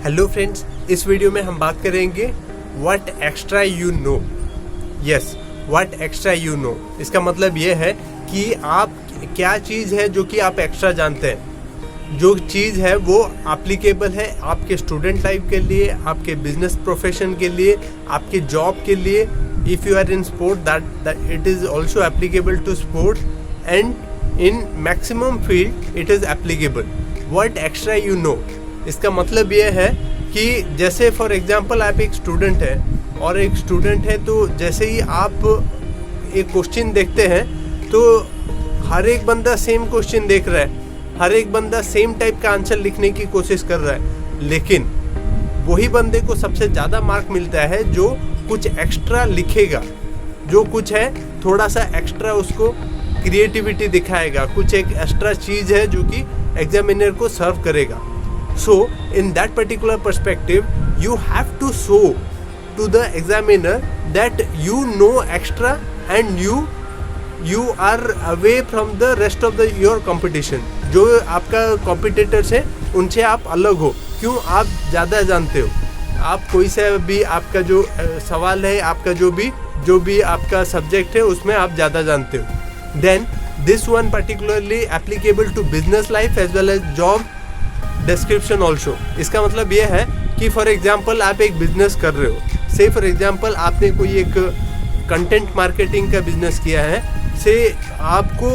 Hello friends, इस video में हम बात करेंगे what extra you no. Yes, what extra you know, इसका मतलब ये है कि आप क्या चीज़ है जो कि आप एक्स्ट्रा जानते हैं। जो चीज़ है वो एप्लीकेबल है आपके स्टूडेंट लाइफ के लिए, आपके बिजनेस प्रोफेशन के लिए, आपके जॉब के लिए। If you are in sport that it is also applicable to sports and in maximum field it is applicable. What extra you know, इसका मतलब ये है कि जैसे फॉर एग्जांपल आप एक स्टूडेंट हैं और एक स्टूडेंट है, तो जैसे ही आप एक क्वेश्चन देखते हैं तो हर एक बंदा सेम क्वेश्चन देख रहा है, हर एक बंदा सेम टाइप का आंसर लिखने की कोशिश कर रहा है, लेकिन वही बंदे को सबसे ज़्यादा मार्क मिलता है जो कुछ एक्स्ट्रा लिखेगा, जो कुछ है थोड़ा सा एक्स्ट्रा उसको क्रिएटिविटी दिखाएगा, कुछ एक एक्स्ट्रा चीज़ है जो कि एग्जामिनर को सर्व करेगा। So in that particular perspective, you have to show to the examiner that you know extra and you are away from the rest of your competition. जो आपका competitors है उनसे आप अलग हो। क्यों? आप ज़्यादा जानते हो। आप कोई सा भी आपका जो सवाल है, आपका जो भी आपका सब्जेक्ट है उसमें आप ज़्यादा जानते हो। Then this one particularly applicable to business life as well as job description also. इसका मतलब ये है कि फॉर एग्जाम्पल आप एक बिजनेस कर रहे हो, से फॉर एग्जाम्पल आपने कोई एक कंटेंट मार्केटिंग का बिजनेस किया है, से आपको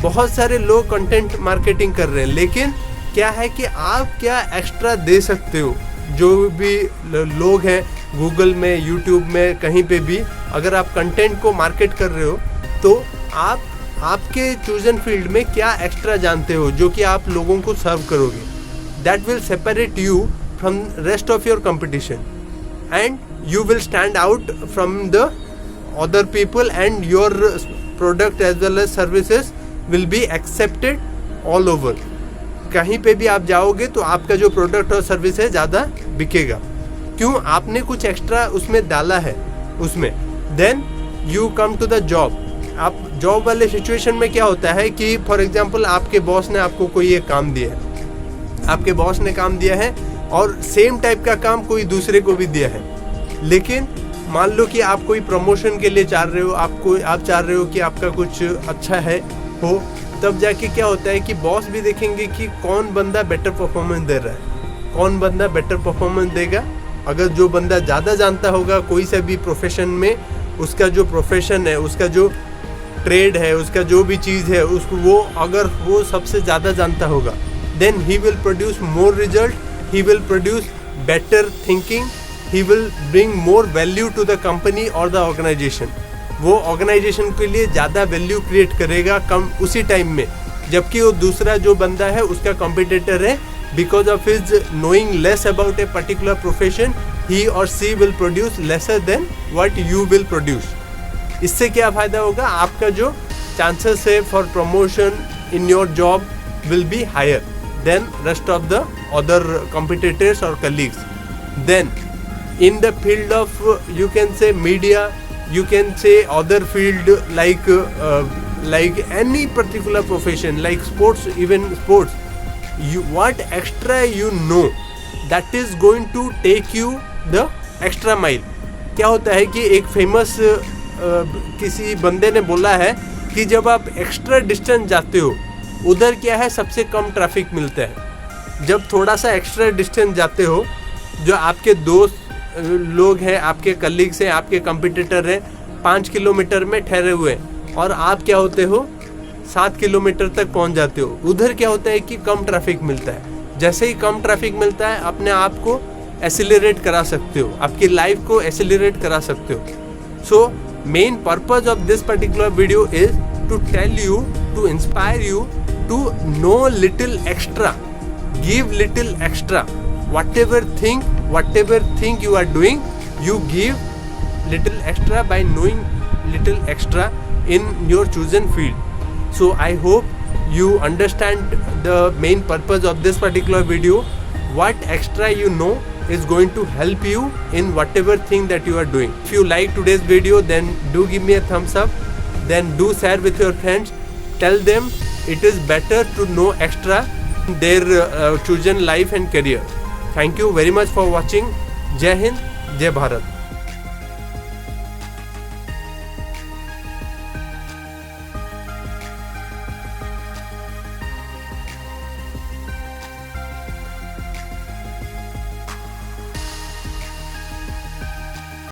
बहुत सारे लोग कंटेंट मार्केटिंग कर रहे हैं, लेकिन क्या है कि आप क्या एक्स्ट्रा दे सकते हो। जो भी लोग हैं गूगल में, यूट्यूब में, कहीं पे भी अगर आप कंटेंट को मार्केट कर रहे हो तो आप आपके चूजन फील्ड में क्या एक्स्ट्रा जानते हो जो कि आप लोगों को सर्व करोगे। That will separate you from rest of your competition and you will stand out from the other people and your product as well as services will be accepted all over. कहीं पे भी आप जाओगे तो आपका जो प्रोडक्ट और service है ज़्यादा बिकेगा। क्यों? आपने कुछ एक्स्ट्रा उसमें डाला है उसमें। Then you come to the job. आप जॉब वाले सिचुएशन में क्या होता है कि फॉर एग्जाम्पल आपके बॉस ने आपको कोई एक काम दिया है, आपके बॉस ने काम दिया है और सेम टाइप का काम कोई दूसरे को भी दिया है, लेकिन मान लो कि आप कोई प्रमोशन के लिए चाह रहे हो, आप चाह रहे हो कि आपका कुछ अच्छा है हो, तब जाके क्या होता है कि बॉस भी देखेंगे कि कौन बंदा बेटर परफॉर्मेंस दे रहा है, कौन बंदा बेटर परफॉर्मेंस देगा। अगर जो बंदा ज़्यादा जानता होगा कोई सा भी प्रोफेशन में, उसका जो प्रोफेशन है, उसका जो ट्रेड है, उसका जो भी चीज़ है, उसको अगर वो सबसे ज़्यादा जानता होगा, then he will produce more result, he will produce better thinking, he will bring more value to the company or the organization. वो organization के लिए ज़्यादा value create करेगा कम उसी टाइम में, जबकि वो दूसरा जो बंदा है उसका competitor है, because of his knowing less about a particular profession, he or she will produce lesser than what you will produce. इससे क्या फ़ायदा होगा? आपका जो chances है for promotion in your job will be higher than rest of the other competitors or colleagues. Then in the field of you can say media, you can say other field like any particular profession like sports, even sports, what extra you know, that is going to take you the extra mile. क्या होता है कि एक famous किसी बंदे ने बोला है कि जब आप एक्स्ट्रा डिस्टेंस जाते हो उधर क्या है, सबसे कम ट्रैफिक मिलता है। जब थोड़ा सा एक्स्ट्रा डिस्टेंस जाते हो, जो आपके दोस्त लोग हैं, आपके कलीग्स हैं, आपके कंपटीटर हैं, 5 किलोमीटर में ठहरे हुए हैं और आप क्या होते हो 7 किलोमीटर तक पहुंच जाते हो, उधर क्या होता है कि कम ट्रैफिक मिलता है। जैसे ही कम ट्रैफिक मिलता है, अपने आप को एसिलरेट करा सकते हो, आपकी लाइफ को एसिलरेट करा सकते हो। So main purpose of this particular video is to tell you, to inspire you to know little extra, give little extra, whatever thing you are doing, you give little extra by knowing little extra in your chosen field. So I hope you understand the main purpose of this particular video. What extra you know is going to help you in whatever thing that you are doing. If you like today's video, then do give me a thumbs up, then do share with your friends, tell them it is better to know extra in their chosen life and career. Thank you very much for watching. जय हिंद, जय भारत।